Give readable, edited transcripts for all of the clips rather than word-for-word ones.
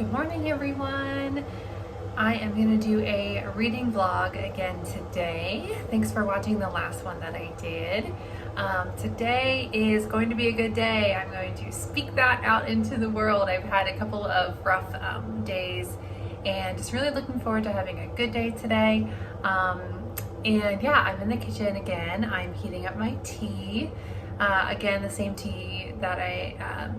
Good morning, everyone. I am going to do a reading vlog again today. Thanks for watching the last one that I did. Today is going to be a good day. I'm going to speak that out into the world. I've had a couple of rough days and just really looking forward to having a good day today. And yeah, I'm in the kitchen again. I'm heating up my tea. Again, the same tea that I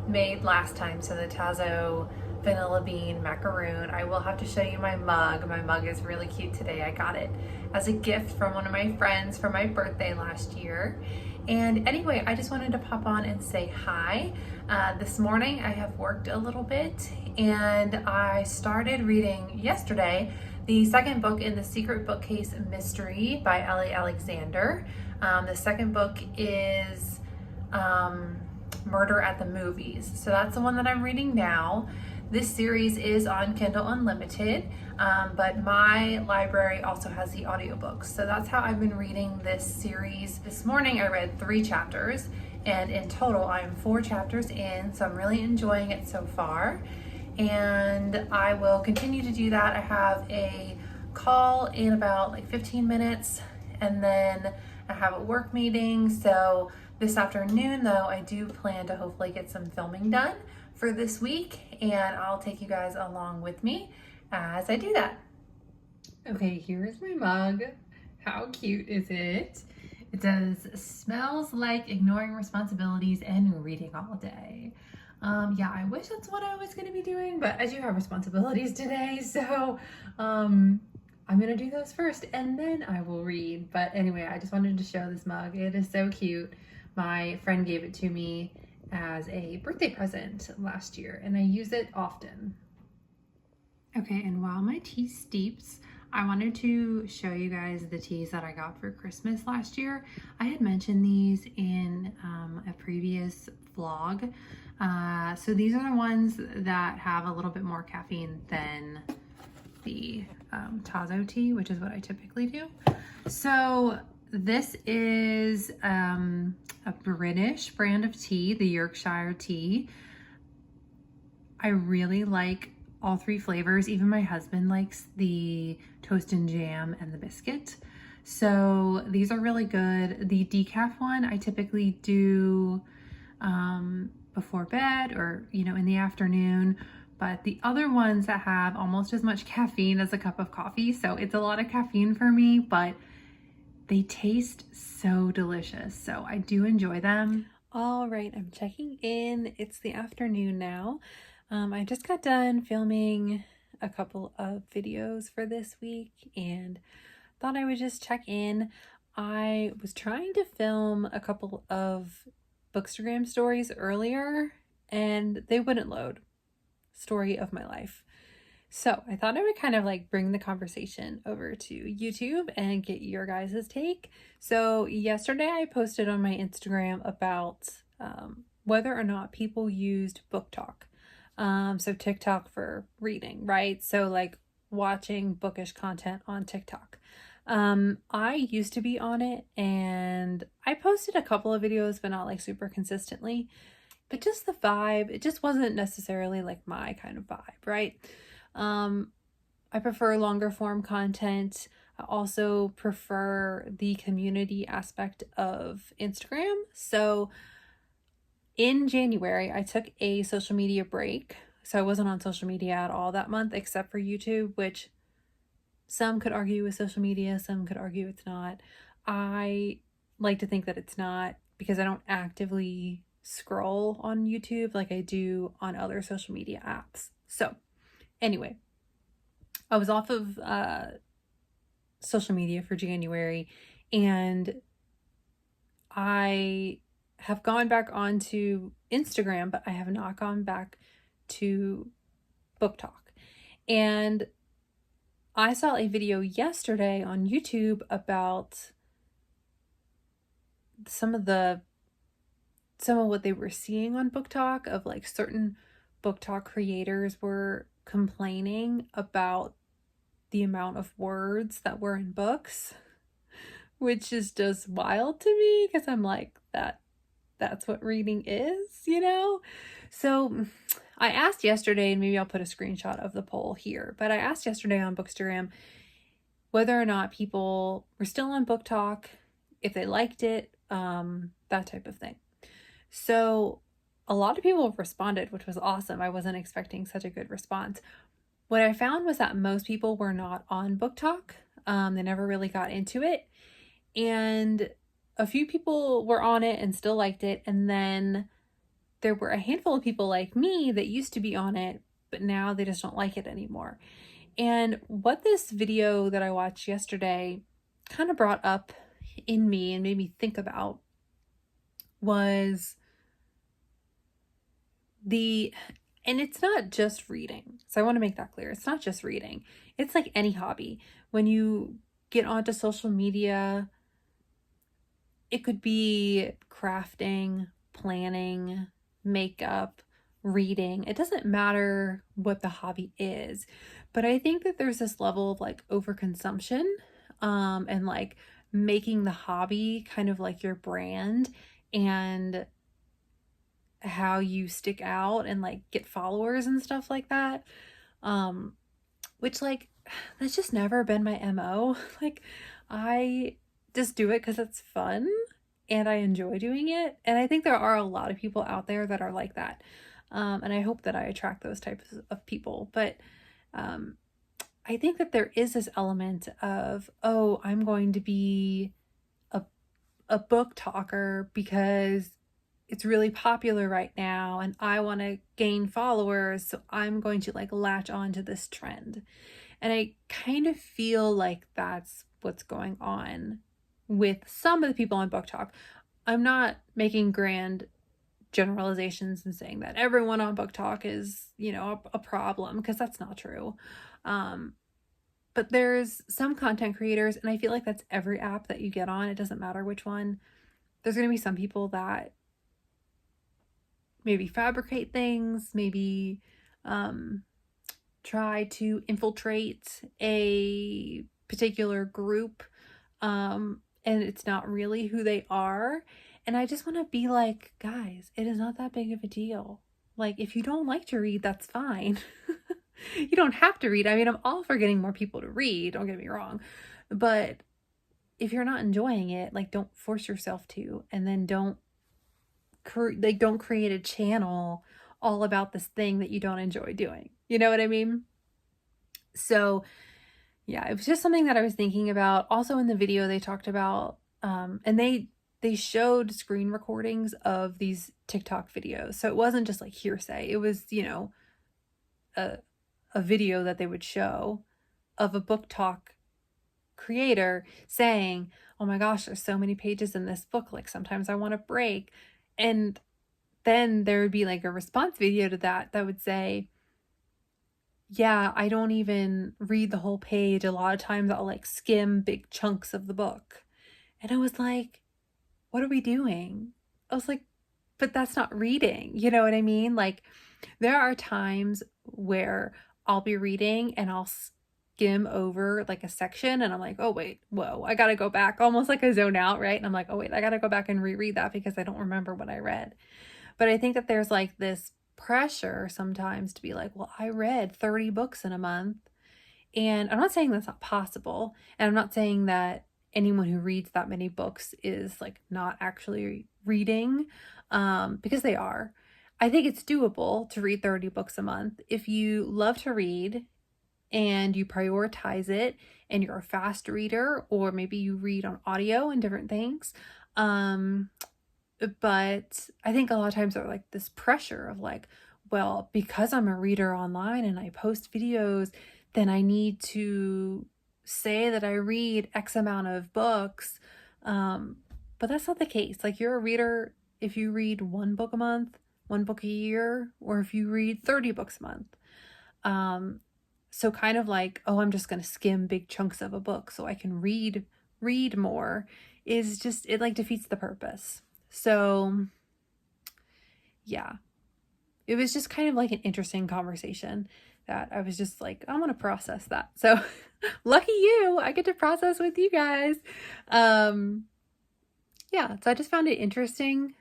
made last time. So the Tazo vanilla bean macaroon. I will have to show you my mug. My mug is really cute today. I got it as a gift from one of my friends for my birthday last year. And anyway, I just wanted to pop on and say hi. This morning I have worked a little bit and I started reading yesterday the second book in the Secret Bookcase Mystery by Ellie Alexander. The second book is Murder at the Movies. So that's the one that I'm reading now. This series is on Kindle Unlimited, but my library also has the audiobooks. So that's how I've been reading this series. This morning I read 3 chapters, and in total I'm 4 chapters in, so I'm really enjoying it so far. And I will continue to do that. I have a call in about like 15 minutes, and then I have a work meeting. So this afternoon though, I do plan to hopefully get some filming done for this week, and I'll take you guys along with me as I do that. Okay, here's my mug. How cute is it? It says, "Smells like ignoring responsibilities and reading all day." Yeah, I wish that's what I was going to be doing, but I do have responsibilities today, so I'm going to do those first and then I will read. But anyway, I just wanted to show this mug. It is so cute. My friend gave it to me as a birthday present last year, and I use it often. Okay, and while my tea steeps, I wanted to show you guys the teas that I got for Christmas last year. I had mentioned these in a previous vlog. So these are the ones that have a little bit more caffeine than the Tazo tea, which is what I typically do. So this is a British brand of tea, the Yorkshire tea. I really like all 3 flavors. Even my husband likes the toast and jam and the biscuit. So these are really good. The decaf one I typically do before bed or, in the afternoon. But the other ones that have almost as much caffeine as a cup of coffee, so it's a lot of caffeine for me, but they taste so delicious. So I do enjoy them. All right, I'm checking in. It's the afternoon now. I just got done filming a couple of videos for this week and thought I would just check in. I was trying to film a couple of Bookstagram stories earlier and they wouldn't load. Story of my life. So I thought I would kind of like bring the conversation over to YouTube and get your guys' take. So yesterday I posted on my Instagram about whether or not people used Book Talk. So TikTok for reading, right? So like watching bookish content on TikTok. I used to be on it and I posted a couple of videos, but not like super consistently. But just the vibe, it just wasn't necessarily like my kind of vibe, right? I prefer longer form content. I also prefer the community aspect of Instagram. So in January, I took a social media break. So I wasn't on social media at all that month, except for YouTube, which some could argue is social media, some could argue it's not. I like to think that it's not because I don't actively scroll on YouTube like I do on other social media apps. So anyway, I was off of social media for January and I have gone back onto Instagram, but I have not gone back to Book Talk. And I saw a video yesterday on YouTube about some of what they were seeing on Book Talk, of like certain Book Talk creators were complaining about the amount of words that were in books, which is just wild to me because I'm like, that's what reading is, So I asked yesterday, and maybe I'll put a screenshot of the poll here, but I asked yesterday on Bookstagram whether or not people were still on Book Talk, if they liked it, that type of thing. So a lot of people responded, which was awesome. I wasn't expecting such a good response. What I found was that most people were not on Book Talk. They never really got into it. And a few people were on it and still liked it. And then there were a handful of people like me that used to be on it, but now they just don't like it anymore. And what this video that I watched yesterday kind of brought up in me and made me think about was and it's not just reading. So I want to make that clear. It's not just reading. It's like any hobby. When you get onto social media, it could be crafting, planning, makeup, reading. It doesn't matter what the hobby is. But I think that there's this level of like overconsumption, and like making the hobby kind of like your brand and how you stick out and like get followers and stuff like that. Which like, that's just never been my MO. Like, I just do it because it's fun and I enjoy doing it. And I think there are a lot of people out there that are like that. And I hope that I attract those types of people. But I think that there is this element of, oh, I'm going to be a book talker because it's really popular right now and I want to gain followers, so I'm going to like latch on to this trend. And I kind of feel like that's what's going on with some of the people on Book Talk. I'm not making grand generalizations and saying that everyone on Book Talk is, a problem, because that's not true. But there's some content creators, and I feel like that's every app that you get on. It doesn't matter which one. There's going to be some people that maybe fabricate things, maybe try to infiltrate a particular group, and it's not really who they are. And I just want to be like, guys, it is not that big of a deal. Like, if you don't like to read, that's fine. You don't have to read. I mean, I'm all for getting more people to read, don't get me wrong. But if you're not enjoying it, like, don't force yourself to, and then don't create a channel all about this thing that you don't enjoy doing. You know what I mean? So yeah, it was just something that I was thinking about. Also in the video, they talked about, and they showed screen recordings of these TikTok videos. So it wasn't just like hearsay. It was, a video that they would show of a Book Talk creator saying, oh my gosh, there's so many pages in this book. Like, sometimes I want to break. And then there would be like a response video to that would say, yeah, I don't even read the whole page. A lot of times I'll like skim big chunks of the book. And I was like, what are we doing? I was like, but that's not reading. You know what I mean? Like, there are times where I'll be reading and I'll skim over like a section and I'm like, oh wait, whoa, I gotta go back, almost like a zone out, right? And I'm like, oh wait, I gotta go back and reread that because I don't remember what I read. But I think that there's like this pressure sometimes to be like, well, I read 30 books in a month. And I'm not saying that's not possible. And I'm not saying that anyone who reads that many books is like not actually reading, because they are. I think it's doable to read 30 books a month if you love to read and you prioritize it and you're a fast reader, or maybe you read on audio and different things. But I think a lot of times there's like this pressure of like, well, because I'm a reader online and I post videos, then I need to say that I read X amount of books. But that's not the case. Like, you're a reader if you read one book a month, one book a year, or if you read 30 books a month. So kind of like, oh, I'm just going to skim big chunks of a book so I can read more, is just, it like defeats the purpose. So yeah, it was just kind of like an interesting conversation that I was just like, I want to process that. So lucky you, I get to process with you guys. Yeah, so I just found it interesting.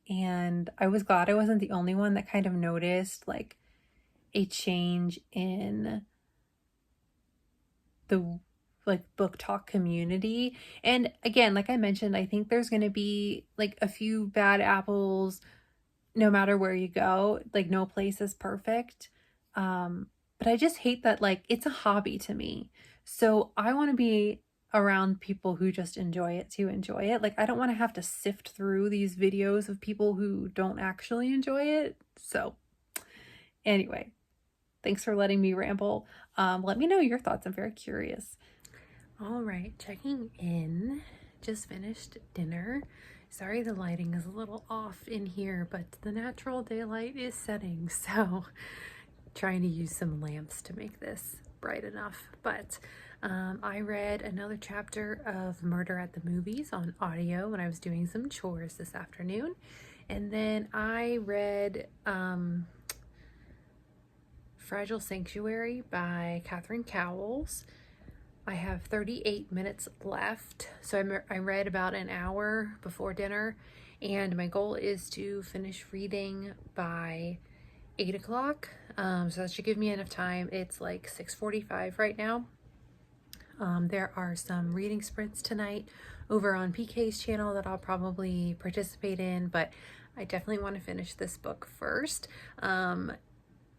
and I was glad I wasn't the only one that kind of noticed like a change in the like book talk community. And again, like I mentioned, I think there's going to be like a few bad apples no matter where you go. Like no place is perfect. But I just hate that like it's a hobby to me. So I want to be around people who just enjoy it to enjoy it. Like I don't want to have to sift through these videos of people who don't actually enjoy it. So anyway, thanks for letting me ramble. Let me know your thoughts. I'm very curious. All right, checking in. Just finished dinner. Sorry the lighting is a little off in here, but the natural daylight is setting, so trying to use some lamps to make this bright enough. But I read another chapter of Murder at the Movies on audio when I was doing some chores this afternoon. And then I read Fragile Sanctuary by Catherine Cowles. I have 38 minutes left, so I read about an hour before dinner, and my goal is to finish reading by 8 o'clock, so that should give me enough time. It's like 6:45 right now. There are some reading sprints tonight over on PK's channel that I'll probably participate in, but I definitely want to finish this book first.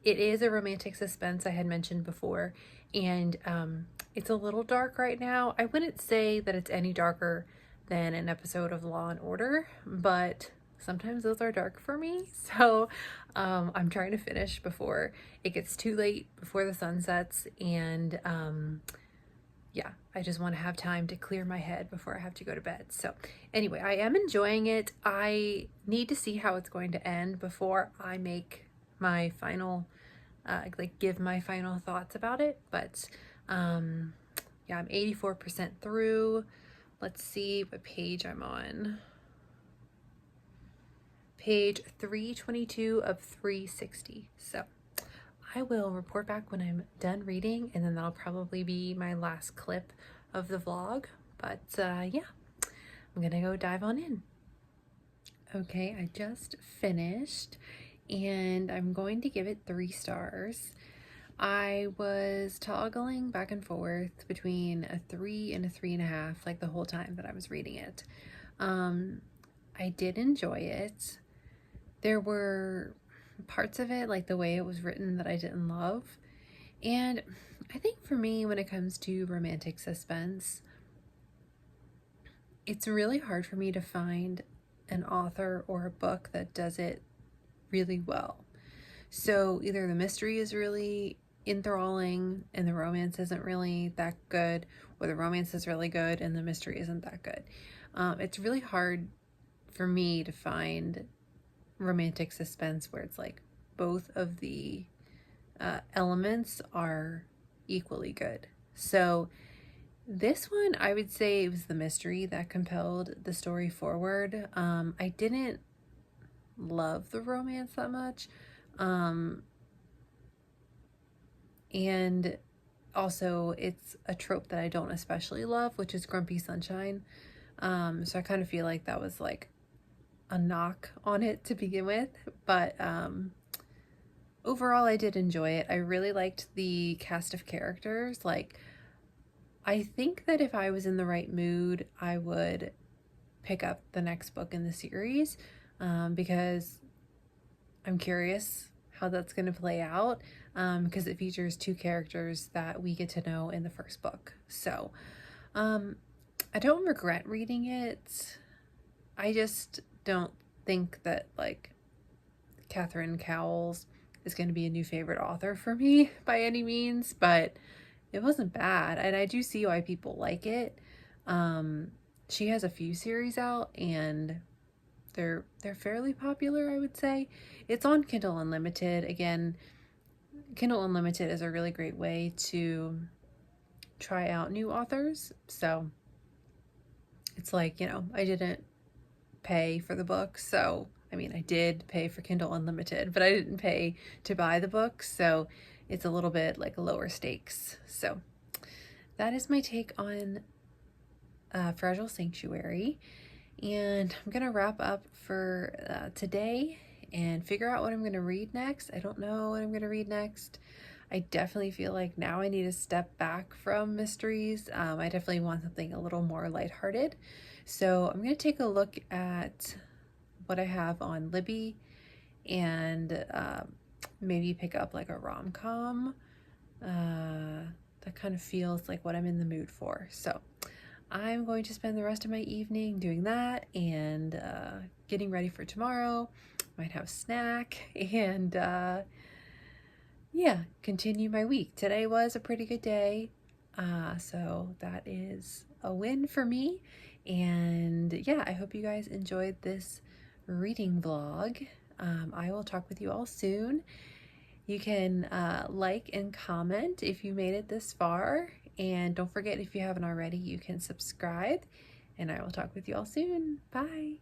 It is a romantic suspense, I had mentioned before, and it's a little dark right now. I wouldn't say that it's any darker than an episode of Law and Order, but sometimes those are dark for me. So I'm trying to finish before it gets too late, before the sun sets, and yeah, I just want to have time to clear my head before I have to go to bed. So anyway, I am enjoying it. I need to see how it's going to end before I make my final give my final thoughts about it. But yeah, I'm 84% through. Let's see what page I'm on. Page 322 of 360. So I will report back when I'm done reading, and then that'll probably be my last clip of the vlog. But yeah, I'm gonna go dive on in. Okay, I just finished, and I'm going to give it 3 stars. I was toggling back and forth between a 3 and a 3.5 like the whole time that I was reading it. I did enjoy it. There were parts of it, like the way it was written, that I didn't love. And I think for me, when it comes to romantic suspense, it's really hard for me to find an author or a book that does it really well. So either the mystery is really enthralling and the romance isn't really that good, or the romance is really good and the mystery isn't that good. It's really hard for me to find romantic suspense where it's like both of the elements are equally good. So this one, I would say it was the mystery that compelled the story forward. I didn't love the romance that much. And also it's a trope that I don't especially love, which is grumpy sunshine. So I kind of feel like that was like a knock on it to begin with, but overall I did enjoy it. I really liked the cast of characters. Like, I think that if I was in the right mood, I would pick up the next book in the series, because I'm curious how that's going to play out, because it features 2 characters that we get to know in the first book. So I don't regret reading it. I just don't think that like Catherine Cowles is going to be a new favorite author for me by any means, but it wasn't bad, and I do see why people like it. She has a few series out, and they're fairly popular, I would say. It's on Kindle Unlimited. Again, Kindle Unlimited is a really great way to try out new authors. So it's like, you know, I didn't pay for the book, so I mean, I did pay for Kindle Unlimited, but I didn't pay to buy the book, so it's a little bit like lower stakes. So that is my take on Fragile Sanctuary. And I'm gonna wrap up for today and figure out what I'm gonna read next. I don't know what I'm gonna read next. I definitely feel like now I need to step back from mysteries. I definitely want something a little more lighthearted. So I'm gonna take a look at what I have on Libby and maybe pick up like a rom-com that kind of feels like what I'm in the mood for. So I'm going to spend the rest of my evening doing that and getting ready for tomorrow. Might have a snack and yeah, continue my week. Today was a pretty good day, so that is a win for me. And yeah, I hope you guys enjoyed this reading vlog. I will talk with you all soon. You can like and comment if you made it this far. And don't forget, if you haven't already, you can subscribe. And I will talk with you all soon. Bye.